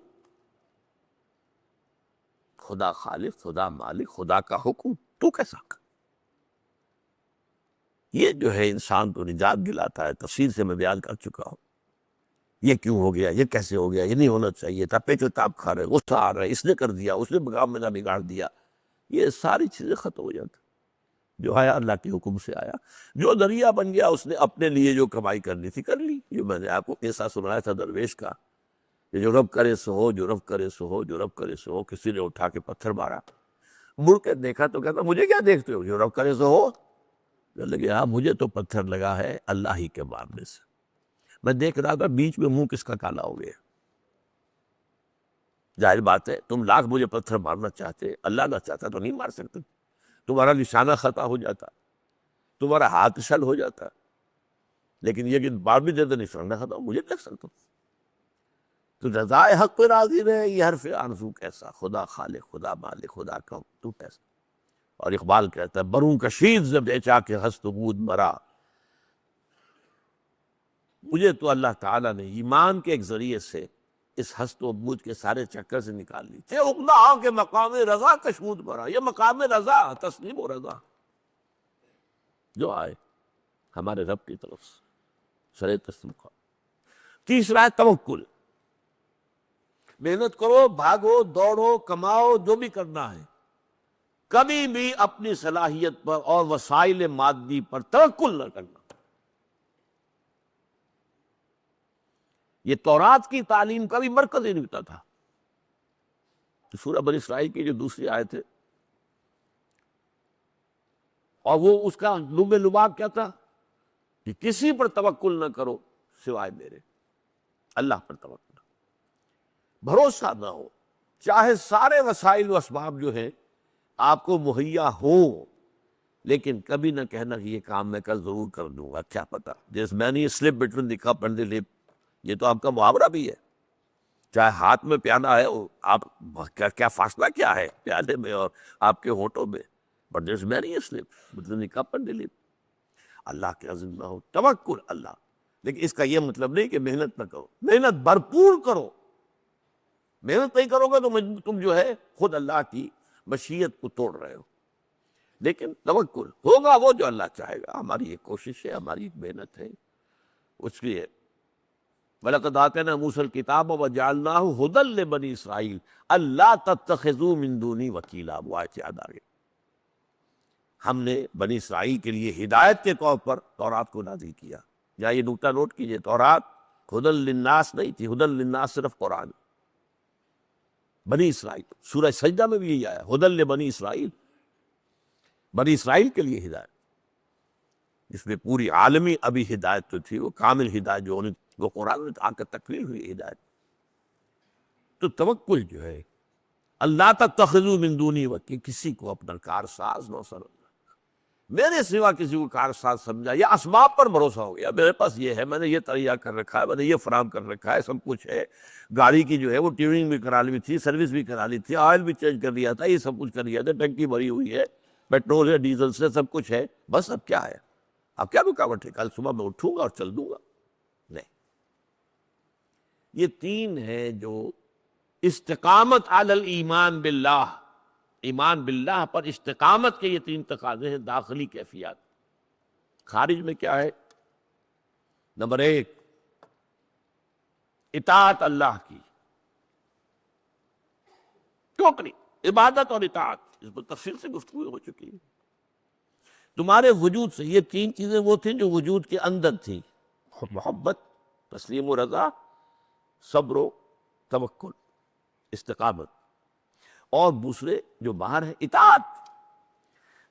خدا خالق، خدا مالک، خدا کا حکم، تو کیسا؟ یہ جو ہے انسان تو نجات دلاتا ہے. تفصیل سے میں بیان کر چکا ہوں. یہ کیوں ہو گیا، یہ کیسے ہو گیا، یہ نہیں ہونا چاہیے تھا، پیچ و تاب کھا رہے، غصہ آ رہا ہے، اس نے کر دیا، اس نے مقام میں نہ بگاڑ دیا. یہ ساری چیزیں ختم ہو جاتی. جو آیا اللہ کے حکم سے آیا، جو ذریعہ بن گیا اس نے اپنے لیے جو کمائی کرنی تھی کر لی. جو میں نے آپ کو قصہ سنایا تھا درویش کا کہ جو رب کرے سو ہو، جو رب کرے سو ہو، جو رب کرے سو ہو۔ کسی نے اٹھا کے پتھر مارا، مڑ کے دیکھا تو کہتا مجھے کیا دیکھتے ہو، جو رب کرے سو ہو۔ کہنے لگے ہاں مجھے تو پتھر لگا ہے اللہ ہی کے مارنے سے، میں دیکھ رہا تھا بیچ میں منہ کس کا کالا ہو گیا۔ ظاہر بات ہے تم لاکھ مجھے پتھر مارنا چاہتے، اللہ نہ چاہتا تو نہیں مار سکتے، تمہارا نشانہ خطا ہو جاتا، تمہارا ہاتھ شل ہو جاتا، لیکن یہ کہ بار بھی دے دے نشانہ خطا، مجھے دیکھ سکتے تو رضائے حق پہ راضی رہے، یہ حرف آرزو کیسا، خدا خالق، خدا مالک، خدا کا تو کیسا۔ اور اقبال کہتا ہے بروں کشید ز بیچا کے ہست بود مرا، مجھے تو اللہ تعالیٰ نے ایمان کے ایک ذریعے سے اس ہست و بود کے سارے چکر سے نکال لی تھے۔ اقدا کے مقام رضا کشمود مرا، یہ مقام رضا، تسلیم و رضا جو آئے ہمارے رب کی طرف سے سرے تسلیم کا۔ تیسرا ہے توکل، محنت کرو، بھاگو، دوڑو، کماؤ، جو بھی کرنا ہے، کبھی بھی اپنی صلاحیت پر اور وسائل مادی پر توکل نہ کرنا۔ یہ تورات کی تعلیم کا بھی مرکز ہی نکتا تھا۔ سورہ بنی اسرائیل کی جو دوسری آیت ہے، اور وہ اس کا لب لباب کیا تھا کہ کسی پر توکل نہ کرو سوائے میرے، اللہ پر توکل، بھروسہ نہ ہو، چاہے سارے وسائل و اسباب جو ہیں آپ کو مہیا ہوں، لیکن کبھی نہ کہنا کہ یہ کام میں کل ضرور کر دوں گا، کیا پتا، جس میں نہیں slip between the cup and the lip, یہ تو آپ کا محاورہ بھی ہے۔ چاہے ہاتھ میں پیالہ ہے، آپ کیا فاصلہ کیا ہے پیالے میں اور آپ کے ہونٹوں میں، but this many slip between the cup and the lip. اللہ کے عزم نہ ہو، توکل اللہ، لیکن اس کا یہ مطلب نہیں کہ محنت نہ کرو، محنت بھرپور کرو۔ محنت نہیں کرو گے تو تم جو ہے خود اللہ کی مشیت کو توڑ رہے ہو، لیکن توکل ہوگا وہ جو اللہ چاہے گا۔ ہماری ایک کوشش ہے، ہماری ایک محنت ہے، اس لیے وَلَقَدْ آتَيْنَا مُوسَى الْكِتَابَ وَجَعَلْنَاهُ هُدًى لِبَنِي إِسْرَائِيلَ أَلَّا تَتَّخِذُوا مِن دُونِي وَكِيلًا، وہ آیت یاد آ گئی۔ ہم نے بنی اسرائیل کے لیے ہدایت کے طور پر تورات کو نازل کیا۔ یا یہ نکتہ نوٹ کیجئے، تورات ہدی للناس نہیں تھی، ہدی للناس صرف قرآن، بنی اسرائیل، سورہ سجدہ میں بھی یہی آیا ہدی لبنی اسرائیل، بنی اسرائیل کے لیے ہدایت، جس میں پوری عالمی ابھی ہدایت تو تھی، وہ کامل ہدایت جو وہ قرآن میں آ کر تکمیل ہوئی ہدایت۔ تو توکل جو ہے، اللہ تتخذوا من دونی وکیل، کسی کو اپنا کارساز نہ سمجھنا، میرے سوا کسی کو کارساز سمجھا، یا اسباب پر بھروسہ ہو گیا، میرے پاس یہ ہے، میں نے یہ تہیا کر رکھا ہے، میں نے یہ فراہم کر رکھا ہے، سب کچھ ہے، گاڑی کی جو ہے وہ ٹیوننگ بھی کرا لی تھی، سروس بھی کرا لی تھی، آئل بھی چینج کر لیا تھا، یہ سب کچھ کر لیا تھا، ٹنکی بھری ہوئی ہے، پیٹرول ہے، ڈیزل سے سب کچھ ہے، بس اب کیا ہے، اب کیا رکاوٹ ہے، کل صبح میں اٹھوں گا اور چل دوں گا؟ نہیں۔ یہ تین ہیں جو استقامت علی الایمان باللہ، ایمان باللہ پر استقامت کے یہ تین تقاضے ہیں، داخلی کیفیات۔ خارج میں کیا ہے؟ نمبر ایک، اطاعت اللہ کی، ٹوٹلی عبادت اور اطاعت، اس پر تفصیل سے گفتگو ہو چکی ہے۔ تمہارے وجود سے یہ تین چیزیں وہ تھیں جو وجود کے اندر تھیں، محبت، تسلیم و رضا، صبر و توکل، استقامت، اور دوسرے جو باہر ہے اطاعت۔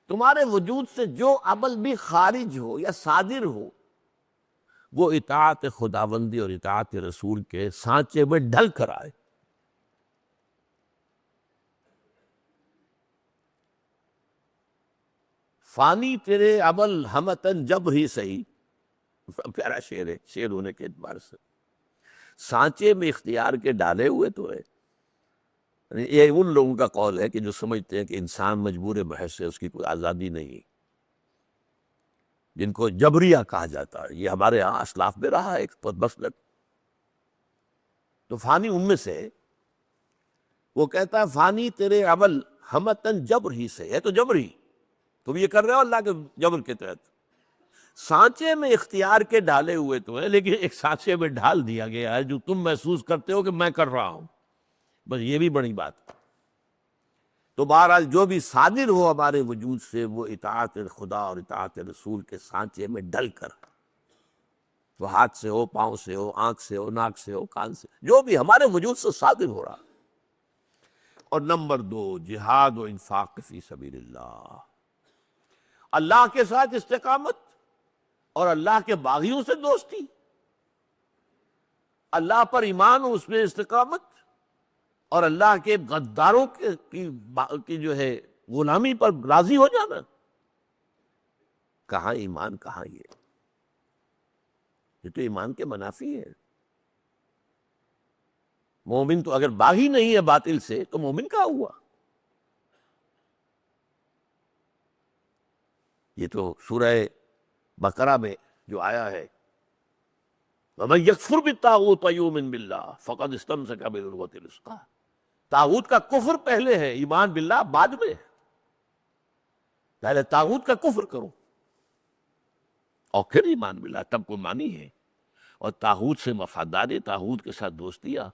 تمہارے وجود سے جو عمل بھی خارج ہو یا صادر ہو، وہ اطاعت خداوندی اور اطاعت رسول کے سانچے میں ڈھل کر آئے۔ فانی تیرے عمل ہمتن جب ہی صحیح، پیارا شعر ہے، شعر ہونے کے اعتبار سے، سانچے میں اختیار کے ڈالے ہوئے تو ہے۔ یہ ان لوگوں کا قول ہے کہ جو سمجھتے ہیں کہ انسان مجبور بحث ہے، اس کی کوئی آزادی نہیں، جن کو جبریہ کہا جاتا ہے، یہ ہمارے ہاں اسلاف میں رہا ایک مسلک۔ تو فانی ان میں سے وہ کہتا ہے فانی تیرے عمل ہمتن جبر ہی سے، ہے تو جبری، تم یہ کر رہے ہو اللہ کے جبر کے تحت، سانچے میں اختیار کے ڈالے ہوئے تو ہے، لیکن ایک سانچے میں ڈال دیا گیا ہے جو تم محسوس کرتے ہو کہ میں کر رہا ہوں، بس یہ بھی بڑی بات ہے۔ تو بہرحال جو بھی صادر ہو ہمارے وجود سے، وہ اطاعت خدا اور اطاعت رسول کے سانچے میں ڈل کر وہ ہاتھ سے ہو، پاؤں سے ہو، آنکھ سے ہو، ناک سے ہو، کان سے، جو بھی ہمارے وجود سے صادر ہو رہا۔ اور نمبر 2، جہاد و انفاق فی سبیل اللہ، اللہ کے ساتھ استقامت اور اللہ کے باغیوں سے دوستی، اللہ پر ایمان و اس میں استقامت، اور اللہ کے غداروں کی جو ہے غلامی پر راضی ہو جانا۔ کہاں ایمان، کہاں یہ تو ایمان کے منافی ہے۔ مومن تو اگر باغی نہیں ہے باطل سے تو مومن کہاں ہوا؟ یہ تو سورہ بقرہ میں جو آیا ہے، وَمَن يَكْفُرْ بِالطَّاغُوتِ وَيُؤْمِن بِاللَّهِ فَقَدِ اسْتَمْسَكَ بِالْعُرْوَةِ الْوُثْقَىٰ۔ طاغوت کا کفر پہلے ہے، ایمان باللہ بعد میں ہے۔ پہلے طاغوت کا کفر کرو اور پھر ایمان باللہ، تب کوئی مانی ہے۔ اور طاغوت سے وفاداری، طاغوت کے ساتھ دوستیاں،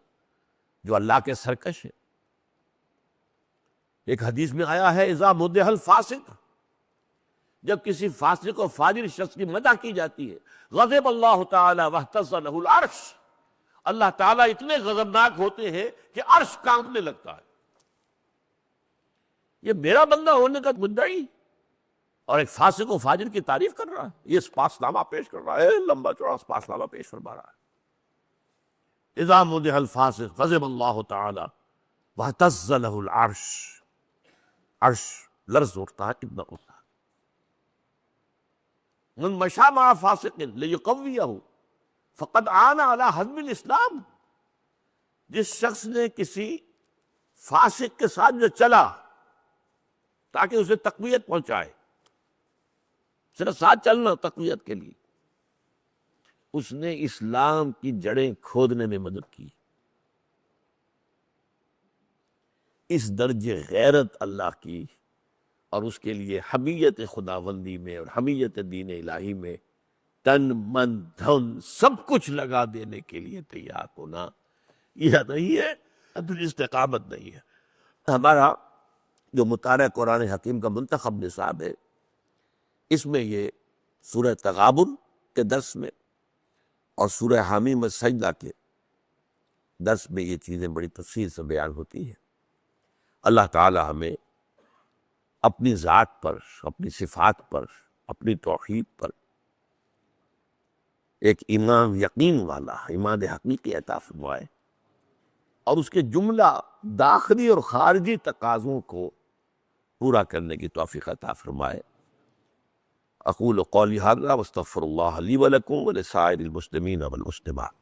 جو اللہ کے سرکش ہے۔ ایک حدیث میں آیا ہے اذا مدح الفاسق، جب کسی فاسق و فاجر شخص کی مدح کی جاتی ہے، غضب اللہ تعالی واہتز لہ العرش، اللہ تعالیٰ اتنے غضبناک ہوتے ہیں کہ عرش کانپنے لگتا ہے۔ یہ میرا بندہ ہونے کا مدعی اور ایک فاسق و فاجر کی تعریف کر رہا ہے، یہ سپاسنامہ پیش کر رہا ہے، لمبا چوڑا سپاسنامہ پیش فرما رہا ہے۔ اذا مدح الفاسق غضب اللہ تعالی واہتز لہ العرش، عرش لرز اٹھتا ہے، اتنا اٹھتا ہے۔ من مشى مع فاسق لیقویہ فقد عان علی ہدم الاسلام، جس شخص نے کسی فاسق کے ساتھ جو چلا تاکہ اسے تقویت پہنچائے، صرف ساتھ چلنا تقویت کے لیے، اس نے اسلام کی جڑیں کھودنے میں مدد کی۔ اس درجے غیرت اللہ کی اور اس کے لیے حمیت خداوندی میں اور حمیت دین الہی میں تن من دھن سب کچھ لگا دینے کے لیے تیار ہونا، یہ نہیں ہے، پھر استقامت نہیں ہے۔ ہمارا جو مطالعہ قرآن حکیم کا منتخب نصاب ہے، اس میں یہ سورہ تغابن کے درس میں اور سورہ حامیم السجدہ کے درس میں یہ چیزیں بڑی تفصیل سے بیان ہوتی ہیں۔ اللہ تعالی ہمیں اپنی ذات پر، اپنی صفات پر، اپنی توحید پر ایک ایمان یقین والا ایمان حقیقی عطا فرمائے، اور اس کے جملہ داخلی اور خارجی تقاضوں کو پورا کرنے کی توفیق عطا فرمائے۔ اقول قولی ھذا واستغفر اللہ لی ولکم ولسائر المسلمین والمسلمات۔